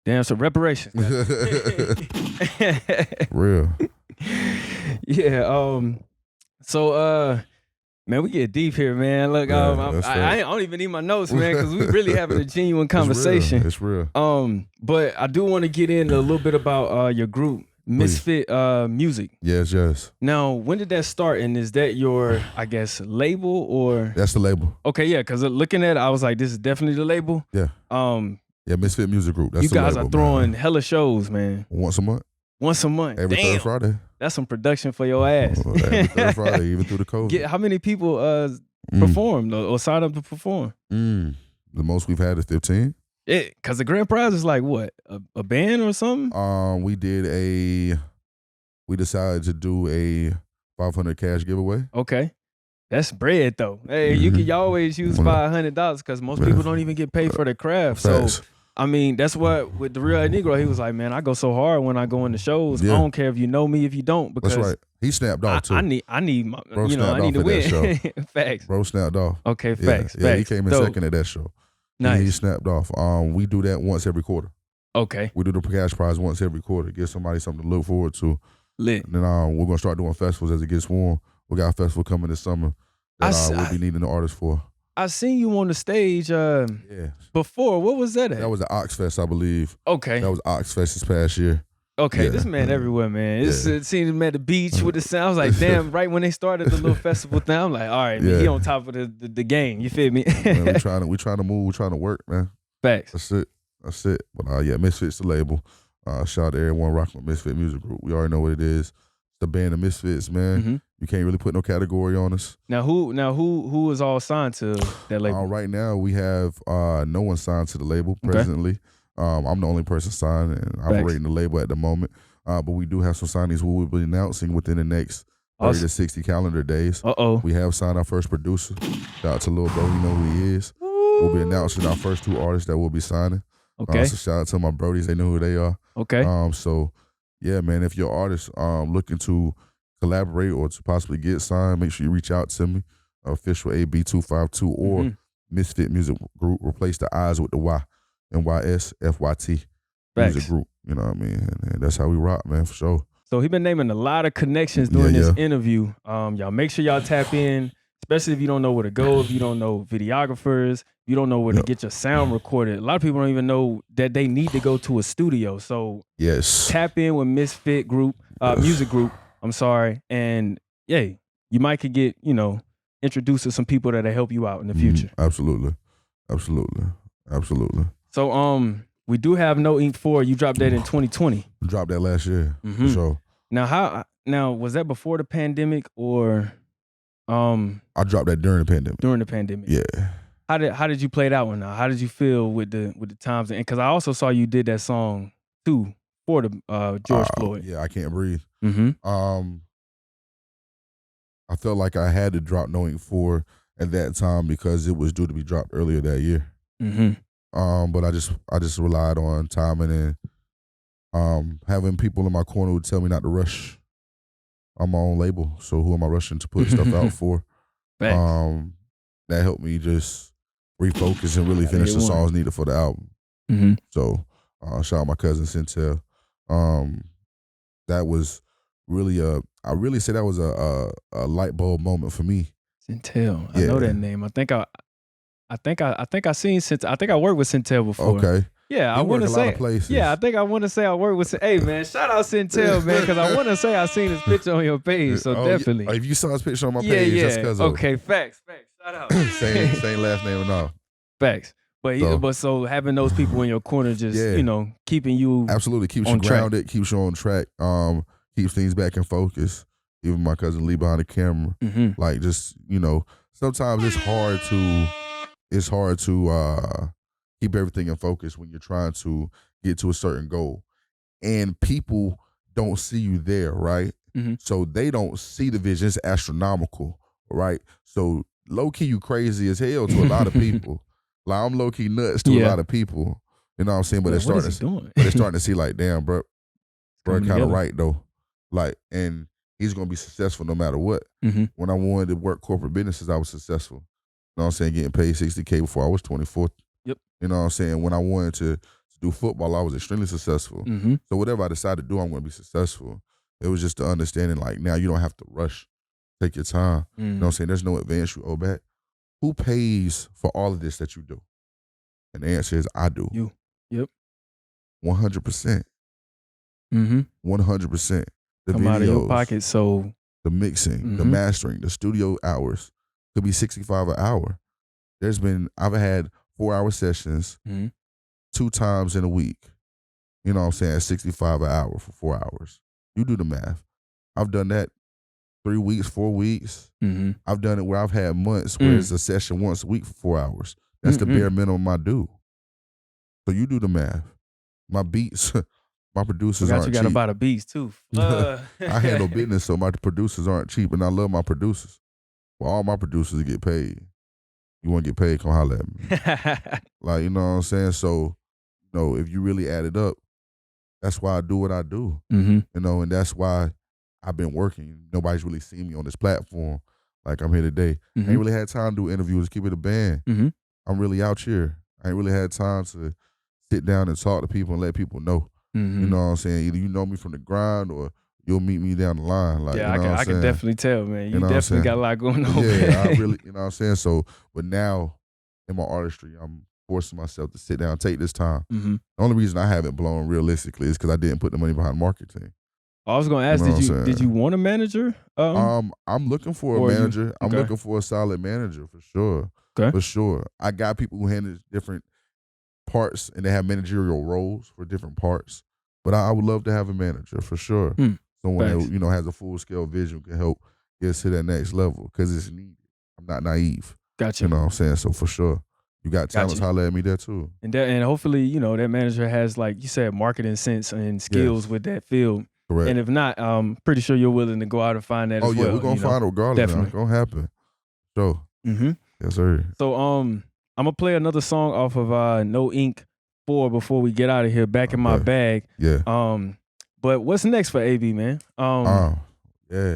Damn, so reparations. Real. Yeah. So, man, we get deep here, man. Look, I don't even need my notes, man, because we really having a genuine conversation. It's real. But I do want to get into a little bit about your group, Mysfyt Music. Yes. Now, when did that start? And is that your, I guess, label or? That's the label. Okay, yeah, because looking at it, I was like, this is definitely the label. Yeah. Yeah, Mysfyt Music Group. That's you the guys label, are throwing man. hella shows, man. Once a month. Every Damn. third Friday. That's some production for your ass. Every third Friday, even through the COVID. How many people performed or signed up to perform? The most we've had is 15. Yeah, because the grand prize is like what? A band or something? We decided to do a 500 cash giveaway. Okay. That's bread though. Hey, you can always use $500 because most people don't even get paid for their craft. Facts. So I mean, that's what with the real Negro, he was like, man, I go so hard when I go into shows. Yeah. I don't care if you know me, if you don't, because that's right. He snapped off too. I need my, Bro, I need to win. Facts. Bro snapped off. Okay, facts. Yeah, facts. he came in second at that show. Nice. He snapped off. We do that once every quarter. Okay. We do the cash prize once every quarter. Give somebody something to look forward to. Lit. And then we're gonna start doing festivals as it gets warm. We got a festival coming this summer that we'll be needing the artists for. I seen you on the stage before. What was that at? That was the Oxfest, I believe. Okay. That was Oxfest this past year. Okay, this man everywhere, man. It seen him at the beach with the sound. I was like, damn, right when they started the little festival thing, I'm like, all right, man, he on top of the game. You feel me? Man, we trying to move, we trying to work, man. Facts. That's it. But Mysfyt's the label. Shout out to everyone rocking with Mysfyt Music Group. We already know what it is. It's the band of Mysfyts, man. Mm-hmm. You can't really put no category on us. Now who is all signed to that label? Right now we have no one signed to the label presently. I'm the only person signed and operating the label at the moment. But we do have some signings we will be announcing within the next 30 to 60 calendar days. We have signed our first producer. Shout out to Lil Bro, you know who he is. We'll be announcing our first 2 artists that we'll be signing. Okay. So shout out to my brodies, they know who they are. Okay. So yeah, man, if you're an artist looking to collaborate or to possibly get signed, make sure you reach out to me. Official AB 252 or Mysfyt Music Group. Replace the I's with the Y. MYSFYT Music Group. You know what I mean? And that's how we rock, man, for sure. So he been naming a lot of connections during this interview. Y'all make sure y'all tap in, especially if you don't know where to go, if you don't know videographers, if you don't know where to get your sound recorded. A lot of people don't even know that they need to go to a studio. So tap in with Mysfyt Group, Music Group. I'm sorry. And you might could get, introduced to some people that'll help you out in the future. Absolutely. So we do have No Ink 4. You dropped that in 2020. Dropped that last year, for sure. Now was that before the pandemic or I dropped that during the pandemic. During the pandemic. Yeah. How did you play that one now? How did you feel with the times? And because I also saw you did that song too for the George Floyd. Yeah, I Can't Breathe. Mm-hmm. I felt like I had to drop No Ink 4 at that time because it was due to be dropped earlier that year. Mm-hmm. But I just relied on timing and having people in my corner who tell me not to rush. I'm my own label, so who am I rushing to put stuff out for? That helped me just refocus and really finish the songs needed for the album. Mm-hmm. So shout out my cousin Centel. That was really I really say that was a light bulb moment for me. Centel, I know that name. I think I seen Centel. I think I worked with Centel before. Okay. Yeah, I want to say. Yeah, I think I want to say I worked with. Hey man, shout out Centel, man, because I want to say I seen his picture on your page. So definitely. If you saw his picture on my page, that's because okay, facts. same last name and all. Facts. But so having those people in your corner just, keeping you absolutely keeps you grounded, keeps you on track, keeps things back in focus. Even my cousin Lee behind the camera. Like just, sometimes it's hard to keep everything in focus when you're trying to get to a certain goal. And people don't see you there, right? So they don't see the vision. It's astronomical, right? So low-key you crazy as hell to a lot of people. Like I'm low-key nuts to a lot of people. You know what I'm saying? But they're starting to see like, damn, bro kind of right though. Like, and he's gonna be successful no matter what. When I wanted to work corporate businesses, I was successful. You know what I'm saying? Getting paid $60K before I was 24. Yep. You know what I'm saying? When I wanted to do football, I was extremely successful. So whatever I decide to do, I'm gonna be successful. It was just the understanding, like, now you don't have to rush. Take your time. You know what I'm saying? There's no advance you owe back. Who pays for all of this that you do? And the answer is I do. You. Yep. 100%. 100%. The come videos, out of your pocket, so the mixing, the mastering, the studio hours could be $65 an hour. I've had 4-hour sessions 2 times in a week. You know what I'm saying? $65 an hour for 4 hours. You do the math. I've done that 3 weeks, 4 weeks. I've done it where I've had months where it's a session once a week for 4 hours. That's the bare minimum I do. So you do the math. My beats, my producers aren't cheap. You got to buy the beats too. I handle business, so my producers aren't cheap, and I love my producers. For all my producers to get paid. You want to get paid, come holler at me. Like, you know what I'm saying? So, if you really add it up, that's why I do what I do. And that's why I've been working. Nobody's really seen me on this platform like I'm here today. I ain't really had time to do interviews, keep it a band. I'm really out here. I ain't really had time to sit down and talk to people and let people know. You know what I'm saying? Either you know me from the grind or you'll meet me down the line. Like, I can definitely tell, man. You definitely got a lot going on. Yeah, I really, you know what I'm saying? So, but now in my artistry, I'm forcing myself to sit down and take this time. The only reason I haven't blown realistically is because I didn't put the money behind marketing. I was gonna ask, did you want a manager? I'm looking for a manager. I'm looking for a solid manager for sure. Okay. For sure. I got people who handle different parts and they have managerial roles for different parts. But I would love to have a manager for sure. Someone that has a full scale vision, can help get us to that next level because it's needed. I'm not naive. Gotcha. You know what I'm saying? So for sure. You got talents, holler at me there too. And hopefully, that manager has, like you said, marketing sense and skills with that field. Correct. And if not, I'm pretty sure you're willing to go out and find that as well. Oh, yeah, we're going to find it regardless. Definitely. It's going to happen. So, yes, sir. So, I'm going to play another song off of No Ink 4 before we get out of here, Back in My Bag. Yeah. But what's next for AB, man? Yeah.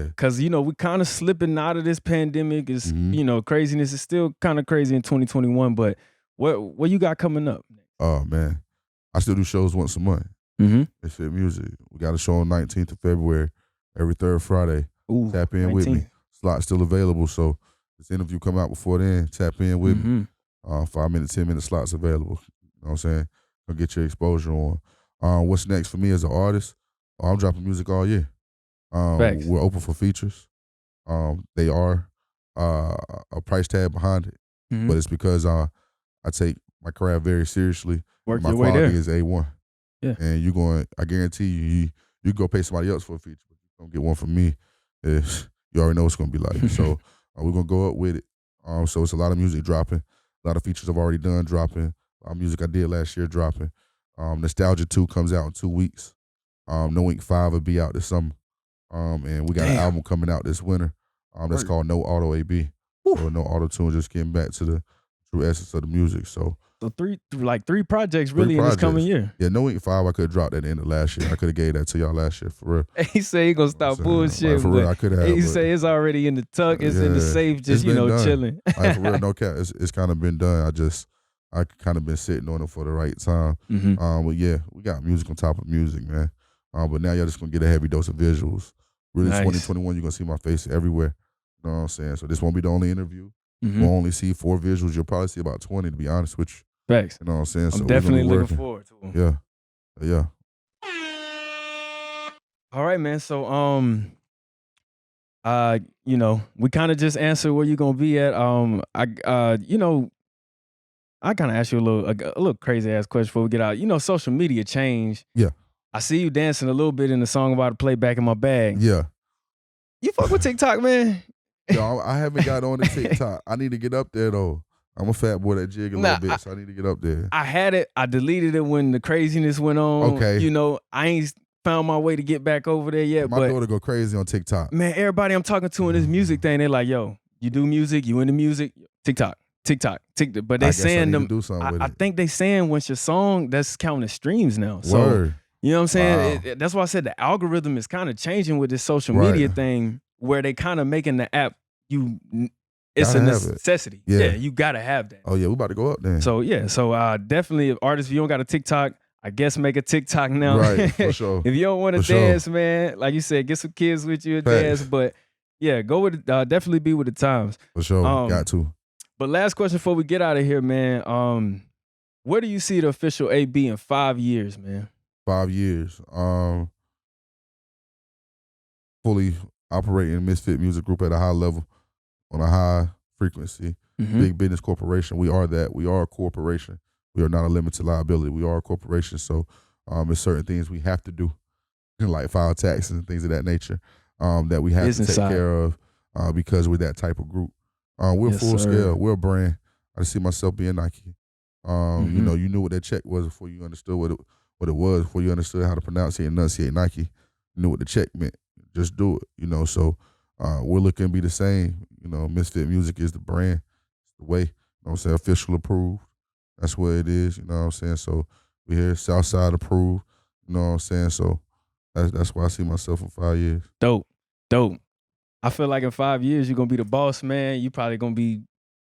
Because, we kind of slipping out of this pandemic. Is craziness is still kind of crazy in 2021. But what you got coming up? Oh, man. I still do shows once a month. Mysfyt Music. We got a show on 19th of February, every third Friday. Ooh, tap in 19. With me. Slot's still available, so this interview come out before then. Tap in with me. 5-minute, 10-minute slots available. You know what I'm saying? Gonna get your exposure on. What's next for me as an artist? I'm dropping music all year. We're open for features. They are a price tag behind it, but it's because I take my craft very seriously. Work my your way quality there. is A1. Yeah. And I guarantee you go pay somebody else for a feature, but you don't get one from me. You already know what it's gonna be like. So we're gonna go up with it. So it's a lot of music dropping, a lot of features I've already done dropping, a lot of music I did last year dropping. Nostalgia 2 comes out in 2 weeks. No Ink 5 will be out this summer. And we got an album coming out this winter. That's called No Auto AB. So no auto tune, just getting back to the true essence of the music. So 3 projects really in this coming year. Yeah, No Ink 5 I could have dropped at the end of last year. I could have gave that to y'all last year, for real. He say he gonna stop bullshit. Like, for real, I could have. He say it's already in the tuck, it's in the safe, just chilling. Like, for real, no cap. It's kind of been done. I kind of been sitting on it for the right time. But yeah, we got music on top of music, man. But now y'all just gonna get a heavy dose of visuals. Really, 2021, you're gonna see my face everywhere. You know what I'm saying? So this won't be the only interview. We'll only see 4 visuals. You'll probably see about 20, to be honest with you. Facts. You know what I'm saying? I'm definitely looking forward to them. Yeah. All right, man. So You know, we kind of just answered where you gonna be at. You know, I kind of ask you a little crazy ass question before we get out. You know, social media changed. Yeah. I see you dancing a little bit in the song about to play back in my bag. Yeah. You fuck with TikTok, man? Yo, I haven't got on the TikTok. I need to get up there though. I'm a fat boy that jig a little bit, so I need to get up there. I had it. I deleted it when the craziness went on. Okay. You know, I ain't found my way to get back over there yet. My daughter go crazy on TikTok. Man, everybody I'm talking to in this music thing, they're like, yo, you do music, you into music, TikTok. But they saying them. I think they saying once your song, that's counting streams now. So Word. You know what I'm saying? Wow. That's why I said the algorithm is kind of changing with this social media thing, where they kind of making the app it's a necessity. Yeah, you gotta have that. Oh yeah, we about to go up there. So yeah, definitely if artists, if you don't got a TikTok, I guess make a TikTok now. Right, for sure. If you don't want to dance, man, like you said, get some kids with you and dance. But yeah, go with definitely be with the times. For sure, got to. But last question before we get out of here, man. Where do you see the official AB in 5 years, man? 5 years. Fully operating Mysfyt Music Group at a high level, on a high frequency. Big business corporation. We are that. We are a corporation. We are not a limited liability. We are a corporation. So there's certain things we have to do, like file taxes and things of that nature, that we have to take care of because we're that type of group. We're full scale. We're a brand. I see myself being Nike. You know, you knew what that check was before you understood what it was, before you understood how to pronounce it and enunciate Nike. You knew what the check meant. Just do it, you know. So we're looking to be the same. You know, Mysfyt Music is the brand, it's the way. You know what I'm saying? Official approved. That's what it is. You know what I'm saying? So we here, Southside approved. You know what I'm saying? So that's why I see myself in 5 years. Dope. I feel like in 5 years you're gonna be the boss man. You probably gonna be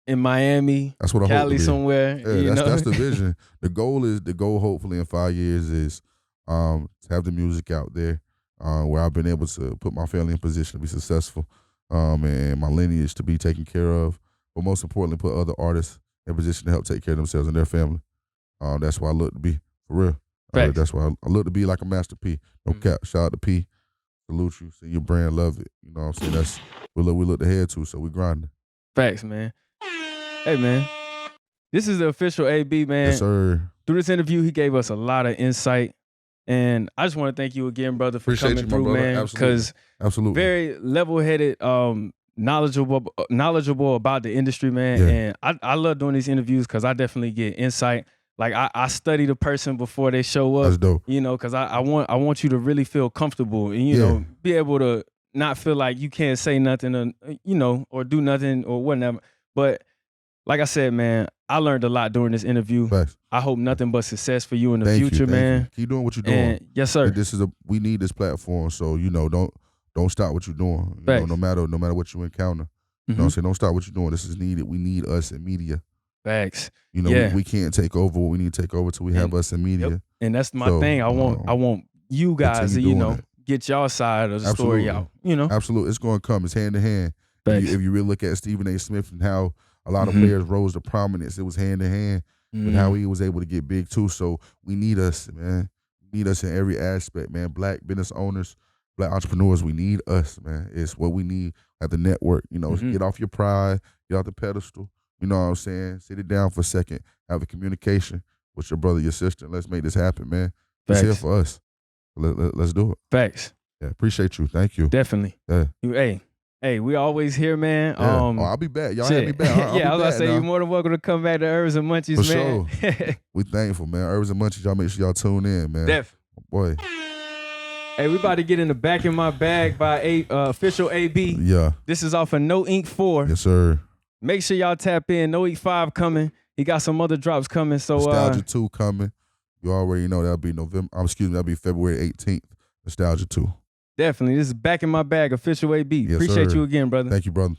in Miami, that's what I Cali hope to be. somewhere. Yeah, that's the vision. The goal hopefully in 5 years is to have the music out there where I've been able to put my family in position to be successful, and my lineage to be taken care of. But most importantly, put other artists in position to help take care of themselves and their family. That's why I look to be, for real. That's why I look to be like a Master P. No cap. Shout out to P. Salute you. See your brand, love it. You know what I'm saying? That's we look ahead to, so we grinding. Facts, man. Hey, man. This is the official AB, man. Yes, sir. Through this interview, he gave us a lot of insight. And I just want to thank you again, brother, for coming through, man. Because very level-headed, knowledgeable about the industry, man. Yeah. And I love doing these interviews because I definitely get insight. Like I study the person before they show up. That's dope. You know, because I want you to really feel comfortable and you know be able to not feel like you can't say nothing, or do nothing or whatever. But like I said, man, I learned a lot during this interview. Facts. I hope nothing but success for you in the future, man. Keep doing what you're doing. And, yes, sir. We need this platform, so you know, don't stop what you're doing. You know, no matter what you encounter. You know what I'm saying? Don't stop what you're doing. This is needed. We need us in media. Facts. You know, we can't take over what we need to take over till we have us in media. Yep. And that's my thing. I want you guys to, get y'all side of the story out. You know? Absolutely. It's going to come. It's hand in hand. If you really look at Stephen A. Smith and how a lot of players rose to prominence, it was hand in hand with how he was able to get big too. So we need us, man. We need us in every aspect, man. Black business owners, Black entrepreneurs, we need us, man. It's what we need at the network. You know, get off your pride, get off the pedestal. You know what I'm saying? Sit it down for a second. Have a communication with your brother, your sister. Let's make this happen, man. It's here for us. Let's do it. Facts. Yeah, appreciate you. Thank you. Definitely. Yeah. Hey, we always here, man. Yeah. I'll be back. Y'all have me back. I was about to say, you're more than welcome to come back to Herbs and Munchies, for man. Sure. We thankful, man. Herbs and Munchies, y'all make sure y'all tune in, man. Definitely. Boy. Hey, we about to get in the Back in My Bag by official AB. Yeah. This is off of No Ink 4. Yes, sir. Make sure y'all tap in. No Ink 5 coming. He got some other drops coming. So Nostalgia 2 coming. You already know that'll be that'll be February 18th. Nostalgia 2. Definitely. This is Back in My Bag, official AB. Yes, appreciate sir. you again, brother. Thank you, brother.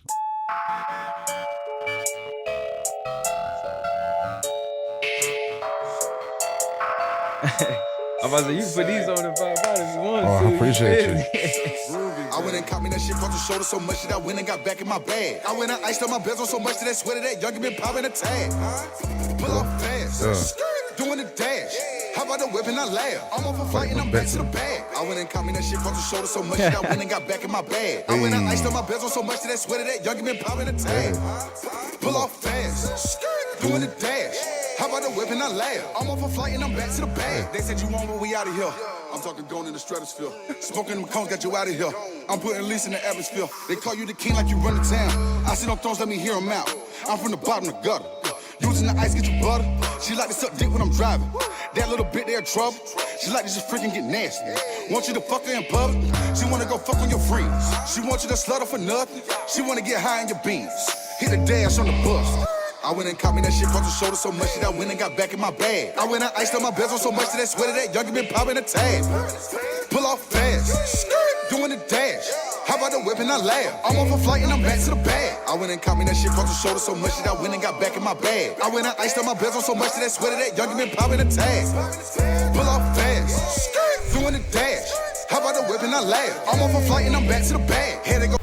I'm about to say, you put these on the 5 if you want to. I appreciate you. I went and caught me that shit across the shoulder so much that I went and got back in my bag. I went and iced on my bezel so much that I sweated that youngin' been popping a tag. Pull up fast, doing the dash. How about the whip and I laugh? I'm off a flight and I'm back to the bag. I went and caught me that shit across the shoulder so much that I went and got back in my bag. I went and iced on my bezel so much that I sweated that youngin' been popping the tag. Pull off fast, doing the dash. How about the whip and I laugh? I'm off a flight and I'm back to the bag. They said you want what we out of here. I'm talking going in the stratosphere. Smoking them cones got you out of here. I'm putting lease in the atmosphere. They call you the king like you run the town. I sit on thrones, let me hear them out. I'm from the bottom of the gutter. Using the ice, get you butter. She like to suck dick when I'm driving. That little bit there trouble. She like to just freaking get nasty. Want you to fuck her in public. She wanna go fuck on your friends. She want you to slut her for nothing. She wanna get high in your beans. Hit the dash on the bus. I went and caught me that shit across the shoulder so much that I went and got back in my bag. I went and iced on my bezel so much that I sweated that youngin' been popping the tag. Pull off fast, doing the dash. How about the whip and I laugh? I'm off a flight and I'm back to the bag. I went and caught me that shit across the shoulder so much that I went and got back in my bag. I went and iced on my bezel so much that I sweated that youngin' been popping the tag. Pull off fast, doing the dash. How about the whip and I laugh? I'm off a flight and I'm back to the bag. Had to go.